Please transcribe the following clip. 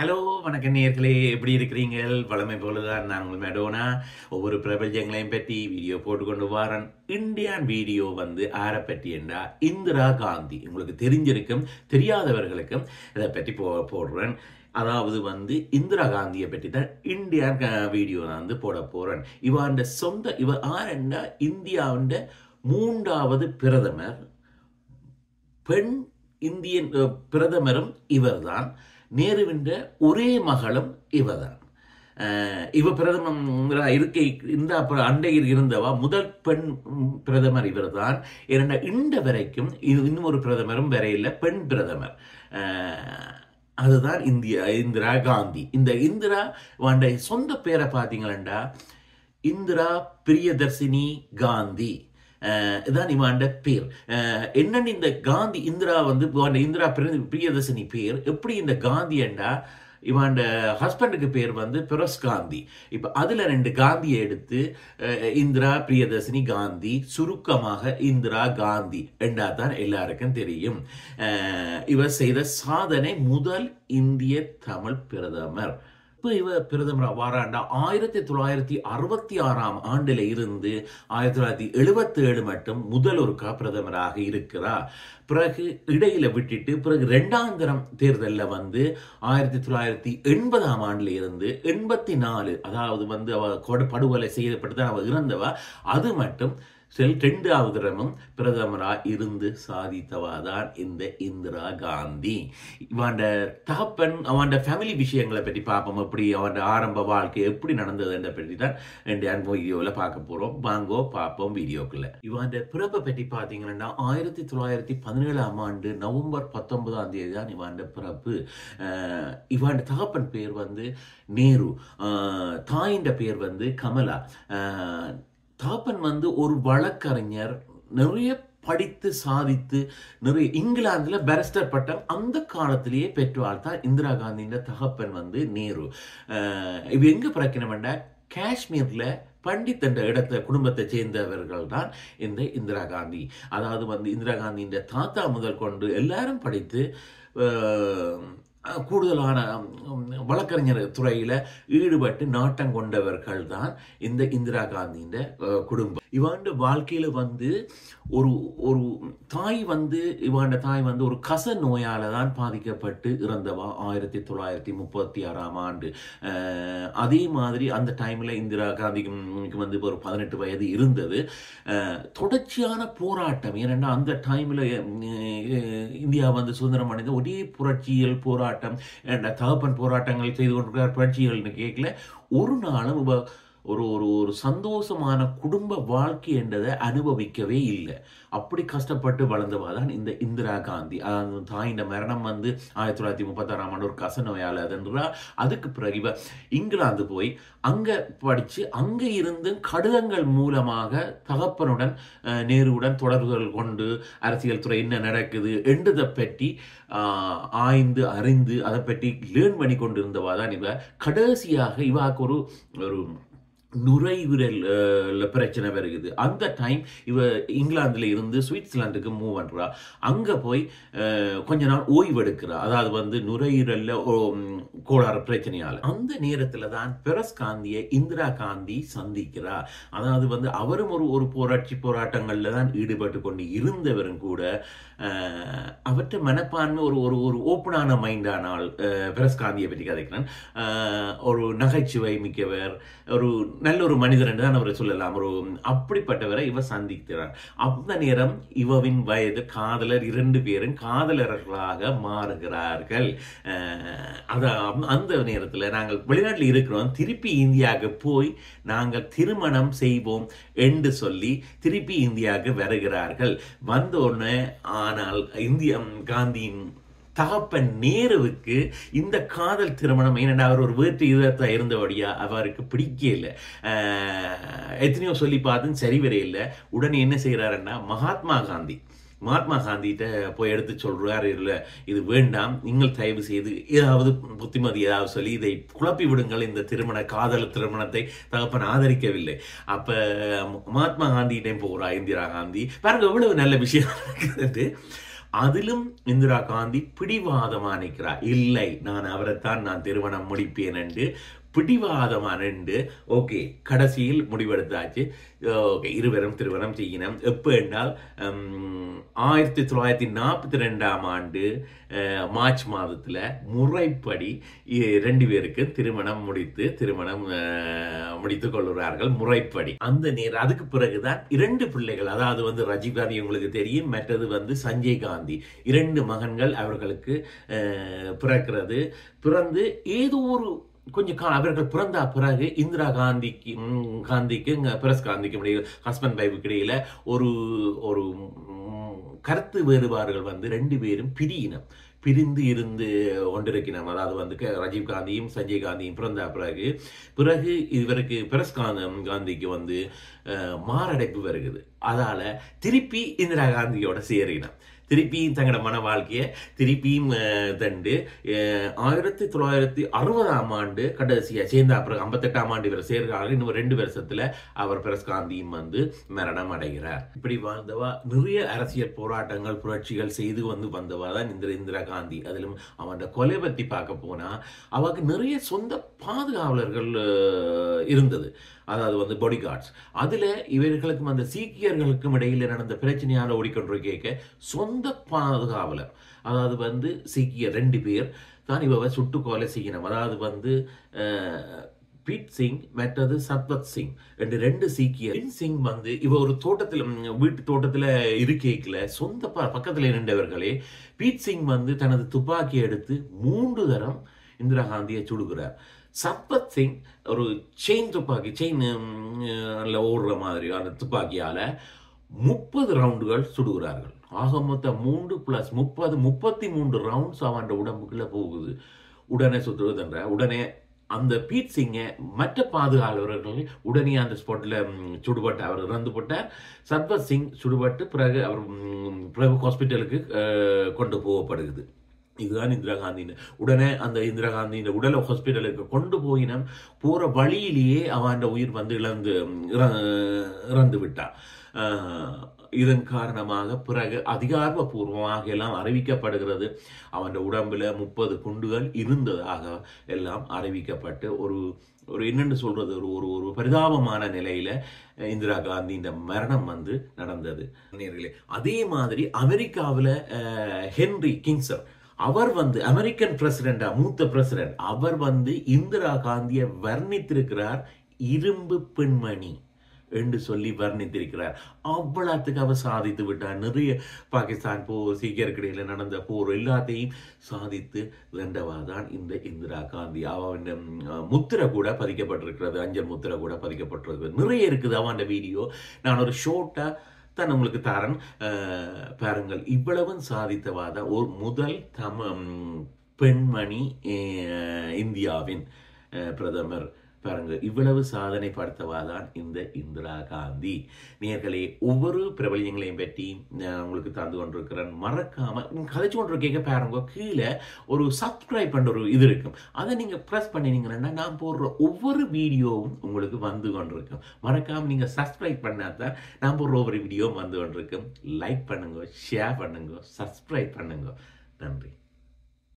Hello வணக்கம் நேயர்களே, எப்படி இருக்கிறீங்கள்? வளமை போலதான் நான் உங்கள் மெடோனா. ஒவ்வொரு பிரபஞ்சங்களையும் பற்றி வீடியோ போட்டுக்கொண்டு வாரன். இந்தியான் வீடியோ ஆரை பற்றி என்றா இந்திரா காந்தி. உங்களுக்கு தெரிஞ்சிருக்கும், தெரியாதவர்களுக்கும் இதை பற்றி போடுறேன். அதாவது இந்திரா காந்தியை பற்றி தான் இந்தியான் வீடியோ நான் போட போறேன். இவ ஆரெண்டா இந்தியாவின் 3வது பிரதமர், பெண் இந்தியன் பிரதமரும் இவர்தான். நேருவின் ஒரே மகளும் இவதான். இவ பிரதமர் இருக்கை இந்த அண்டையில் இருந்தவா முதல் பெண் பிரதமர் இவர்தான். இந்த வரைக்கும் இன்னும் ஒரு பிரதமரும் வரையில்லை, பெண் பிரதமர். அதுதான் இந்திரா காந்தி. இந்த இந்திரா சொந்த பேரை பார்த்தீங்களா, இந்திரா பிரியதர்சினி காந்தி இதான் இவாண்ட பேர். என்னன்னு இந்த காந்தி இந்திரா இந்திரா பிரியதர்சினி பேர் எப்படி இந்த காந்தி என்றா, இவாண்ட ஹஸ்பண்டுக்கு பேர் பெரோஸ் காந்தி. இப்ப அதுல 2 காந்தியை எடுத்து இந்திரா பிரியதர்சினி காந்தி, சுருக்கமாக இந்திரா காந்தி என்றா தான் எல்லாருக்கும் தெரியும். இவர் செய்த சாதனை முதல் இந்திய தமிழ் பிரதமர். இப்போ இவர் பிரதமர் வாராண்டா 1966ஆம் ஆண்டில் இருந்து 1977 மட்டும் முதல் ஒரு பிரதமராக இருக்கிறார். பிறகு இடையில விட்டுட்டு பிறகு 2ஆம் தரம் தேர்தலில் 1980ஆம் ஆண்டுல இருந்து 84, அதாவது அவ படுகொலை செய்யப்பட்டுதான் அவ இறந்தவா, அது மட்டும் 2ஆவது தரமும் பிரதமராக இருந்து சாதித்தவாதான் இந்த இந்திரா காந்தி. இவன் தகப்பன் அவன் ஃபேமிலி விஷயங்களை பற்றி பார்ப்போம். எப்படி அவன் ஆரம்ப வாழ்க்கை எப்படி நடந்ததுன்ற பற்றி தான் வீடியோவில் பார்க்க போறோம். வாங்கோ பார்ப்போம் வீடியோக்குள்ள. இவன் பிறப்பை பற்றி பார்த்தீங்கன்னா 1917ஆம் ஆண்டு நவம்பர் 19ஆம் தேதி தான் இவன் பிறப்பு. இவன் தகப்பன் பேர் நேரு, தாயின் பேர் கமலா. தாப்பன் ஒரு வழக்கறிஞர், நிறைய படித்து சாதித்து நிறைய இங்கிலாந்துல பாரிஸ்டர் பட்டம் அந்த காலத்திலேயே பெற்றால் தான் இந்திரா காந்தியின் தகப்பன் நேரு. இவ எங்க பிறக்கணும்னா காஷ்மீர்ல பண்டித் என்ற இடத்த குடும்பத்தை சேர்ந்தவர்கள் தான் இந்த இந்திரா காந்தி. அதாவது இந்திரா காந்தியின் தாத்தா முதல் கொண்டு எல்லாரும் படித்து கூடுதலான வழக்கறிஞர் துறையில ஈடுபட்டு நாட்டம் கொண்டவர்கள் தான் இந்த இந்திரா காந்தியின் குடும்பம். இவாண்ட வாழ்க்கையில ஒரு ஒரு தாய் இவாண்ட தாய் ஒரு கச நோயால தான் பாதிக்கப்பட்டு இறந்தவா 1936ஆம் ஆண்டு. அதே மாதிரி அந்த டைம்ல இந்திரா காந்திக்கு ஒரு 18 வயது இருந்தது. தொடர்ச்சியான போராட்டம். ஏனென்னா அந்த டைம்ல இந்தியா சுதந்திரம் அடைந்த ஒரே புரட்சியல் போராட்டம், தகப்பன் போராட்டங்கள் செய்து கொண்டிருக்கிறார். புரட்சிகள்னு கேட்கல. ஒரு நாளும் ஒரு ஒரு சந்தோஷமான குடும்ப வாழ்க்கை என்றதை அனுபவிக்கவே இல்லை. அப்படி கஷ்டப்பட்டு வளர்ந்தவாதான் இந்த இந்திரா காந்தி. தாயின் மரணம் 1936ஆம் ஆண்டு ஒரு கச நோயால் அதுன்றா. அதுக்கு பிறகு இவ இங்கிலாந்து போய் அங்க படிச்சு அங்க இருந்து கடிதங்கள் மூலமாக தகப்பனுடன் நேருவுடன் தொடர்புகள் கொண்டு அரசியல் துறை என்ன நடக்குது என்றதை பற்றி ஆய்ந்து அறிந்து அதை பற்றி லேர்ன் பண்ணி கொண்டிருந்தவாதான் இவ கடைசியாக இவாக்கு ஒரு நுரையீரல் பிரச்சனை வருகிறது. அந்த டைம் இவ இங்கிலாந்துல இருந்து சுவிட்சர்லாந்துக்கு மூவ் பண்றா. அங்க போய் கொஞ்ச நாள் ஓய்வு எடுக்கிறா. அதாவது நுரையீரல்ல கோளாறு பிரச்சனையால. அந்த நேரத்துல தான் பெரோஸ் காந்தியை இந்திரா காந்தி சந்திக்கிறார். அதாவது அவரும் ஒரு போராட்டங்கள்ல தான் ஈடுபட்டு கொண்டு இருந்தவரும் கூட அவற்றை மனப்பான்மை ஒரு ஓப்பனான மைண்டானால் பெரோஸ் காந்தியை பற்றி கதைக்கிறேன். ஒரு நகைச்சுவை மிக்கவர், ஒரு நல்ல ஒரு மனிதர் என்று தான் அவரை சொல்லலாம். ஒரு அப்படிப்பட்டவரை இவர் சந்திக்கிறார். அந்த நேரம் இவவின் வயது காதலர் 2 பேரும் காதலர்களாக மாறுகிறார்கள். அந்த நேரத்தில் நாங்கள் வெளிநாட்டில் இருக்கிறோம், திருப்பி இந்தியாவுக்கு போய் நாங்கள் திருமணம் செய்வோம் என்று சொல்லி திருப்பி இந்தியாவுக்கு வருகிறார்கள். வந்தோடனே ஆனால் இந்தியா காந்தியின் தகப்பன் நேருவுக்கு இந்த காதல் திருமணம், ஏனென்றால் அவர் ஒரு வேற்று இதத்தை இருந்தபடியா அவருக்கு பிடிக்கல. எத்தனையோ சொல்லி பார்த்தும் சரி வரையில்லை. உடனே என்ன செய்யறாருன்னா மகாத்மா காந்திகிட்ட போய் எடுத்து சொல்றாரு, இல்லை இது வேண்டாம், நீங்கள் தயவு செய்து ஏதாவது புத்திமதி ஏதாவது சொல்லி இதை குழப்பி விடுங்கள், இந்த காதல் திருமணத்தை தகப்பன் ஆதரிக்கவில்லை. அப்ப மகாத்மா காந்திகிட்டையும் போகிறா இந்திரா காந்தி. பாருங்க எவ்வளவு நல்ல விஷயம் இருக்குது. அதிலும் இந்திரா காந்தி பிடிவாதமா நிற்கிறார். இல்லை, நான் அவரைத்தான் நான் திருமணம் முடிப்பேன் என்று பிடிவாதமா நின்று ஓகே கடைசியில் முடிவெடுத்தாச்சு. ஓகே, இருவரும் திருமணம் செய்யணும். எப்போ என்றால் 1942ஆம் ஆண்டு மார்ச் மாதத்தில் முறைப்படி 2 பேருக்கு திருமணம் முடித்துக் கொள்கிறார்கள் முறைப்படி. அந்த நேரம் அதுக்கு பிறகுதான் 2 பிள்ளைகள், அதாவது ராஜீவ் காந்தி உங்களுக்கு தெரியும், மற்றது சஞ்சய் காந்தி, 2 மகன்கள் அவர்களுக்கு பிறக்கிறது. பிறந்து ஏதோ ஒரு கொஞ்சம் அவர்கள் பிறந்த பிறகு இந்திரா காந்திக்கு பிரஸ் காந்திக்கு இடையில் ஹஸ்பண்ட் வைஃபுக்கு இடையில ஒரு கருத்து வேறுபாடுகள் 2 பேரும் பிரிந்து இருந்து கொண்டிருக்கிறோம். அதாவது ராஜீவ் காந்தியும் சஞ்சய் காந்தியும் பிறந்த பிறகு இவருக்கு பிரஸ் காந்திக்கு மாரடைப்பு வருகிறது. அதால திருப்பி இந்திரா காந்தியோட சேரினோம். திருப்பியும் தங்களோட மன வாழ்க்கையை திருப்பியும் தண்டு 1960ஆம் ஆண்டு கடைசியா சேர்ந்த அப்புறம் 58ஆம் ஆண்டு இவர் சேர்கிறார்கள். இன்னும் 2 வருஷத்துல அவர் பிரஸ் காந்தியும் மரணம் அடைகிறார். இப்படி வாழ்ந்தவா நிறைய அரசியல் போராட்டங்கள் புரட்சிகள் செய்து வந்தவா தான் இந்திரா காந்தி. அதிலும் அவன் கொலை பற்றி பார்க்க போனா அவருக்கு நிறைய சொந்த பாதுகாவலர்கள் இருந்தது, அதாவது பாடி கார்ட்ஸ். அதுல இவர்களுக்கும் அந்த சீக்கியர்களுக்கும் இடையில நடந்த பிரச்சனையால ஓடிக்கொண்டிருக்க சொந்த பாதுகாவலர், அதாவது சீக்கியர் 2 பேர் தான் இவ சுட்டு கொலை செய்யணும். அதாவது பீட் சிங் மற்றது சத்வத் சிங் என்று 2 சீக்கியர். பீட் சிங் இவ ஒரு தோட்டத்தில் வீட்டு தோட்டத்தில் இருக்கைக்குல சொந்த பக்கத்தில் நின்றவர்களே பீட் சிங் தனது துப்பாக்கி எடுத்து 3 தரம் இந்திரா காந்தியை சுடுகிறார். சத்வத் சிங் ஒரு செயின் ஓடுற மாதிரி அந்த துப்பாக்கியால 30 ரவுண்டுகள் சுடுகிறார்கள். ஆக மொத்தம் 3 + 30 33 ரவுண்ட்ஸ் அவன் உடம்புக்குள்ள போகுது. உடனே சுட்டுவதுன்ற உடனே அந்த பீட் சிங்கை மற்ற பாதுகாவலர்கள் உடனே அந்த ஸ்பாட்ல சுடுபட்டு அவர் இறந்து போட்டார். சத்வத் சிங் சுடுபட்டு பிறகு அவர் ஹாஸ்பிட்டலுக்கு கொண்டு போகப்படுகிறது. இதுதான் இந்திரா காந்தின்னு. உடனே அந்த இந்திரா காந்தியின் உடலை ஹாஸ்பிட்டலுக்கு கொண்டு போற வழியிலேயே அவன் உயிர் இறந்து விட்டார். இதன் காரணமாக பிறகு அதிகாரப்பூர்வமாக எல்லாம் அறிவிக்கப்படுகிறது. அவன் உடம்புல 30 குண்டுகள் இருந்ததாக எல்லாம் அறிவிக்கப்பட்டு ஒரு என்னென்னு சொல்றது ஒரு பரிதாபமான நிலையில இந்திரா காந்தியின் மரணம் நடந்தது. அதே மாதிரி அமெரிக்காவில் ஹென்ரி கிங்ஸ்லர் அவர் அமெரிக்கன் பிரசிடென்டா மூத்த பிரசிடென்ட் அவர் இந்திரா காந்தியை வர்ணித்திருக்கிறார் இரும்பு பெண்மணி என்று சொல்லி வர்ணித்திருக்கிறார். அவ்வளவுக்கு அவர் சாதித்து விட்டார். நிறைய பாகிஸ்தான் போர், சீக்கியர்கிடையில நடந்த போர் எல்லாத்தையும் சாதித்து வென்றவாதான் இந்த இந்திரா காந்தி. அவன் முத்திரை கூட பதிக்கப்பட்டிருக்கிறது, அஞ்சல் முத்திரை கூட பதிக்கப்பட்டிருக்கிறது. நிறைய இருக்குது அவன் வீடியோ. நான் ஒரு ஷோர்ட்டா தான் உங்களுக்கு தரன் பாருங்கள். இவ்வளவும் சாதித்தவாத ஒரு முதல் பெண்மணி இந்தியாவின் பிரதமர் பாருங்க. இவ்வளவு சாதனை படுத்தவாதான் இந்த இந்திரா காந்தி. நேயர்களே, ஒவ்வொரு பிரபலியங்களையும் பற்றி உங்களுக்கு தந்து கொண்டிருக்கிறேன். மறக்காம கதைச்சு கொண்டிருக்க பாருங்க, கீழே ஒரு சப்ஸ்கிரைப் பண்ற ஒரு இது இருக்கும். அதை நீங்க பிரஸ் பண்ணினீங்கன்னா நான் போடுற ஒவ்வொரு வீடியோவும் உங்களுக்கு வந்து கொண்டிருக்கும். மறக்காம நீங்க சப்ஸ்கிரைப் பண்ணாதான் நான் போடுற ஒவ்வொரு வீடியோவும் வந்து கொண்டிருக்கும். லைக் பண்ணுங்க, ஷேர் பண்ணுங்க, சப்ஸ்கிரைப் பண்ணுங்க. நன்றி.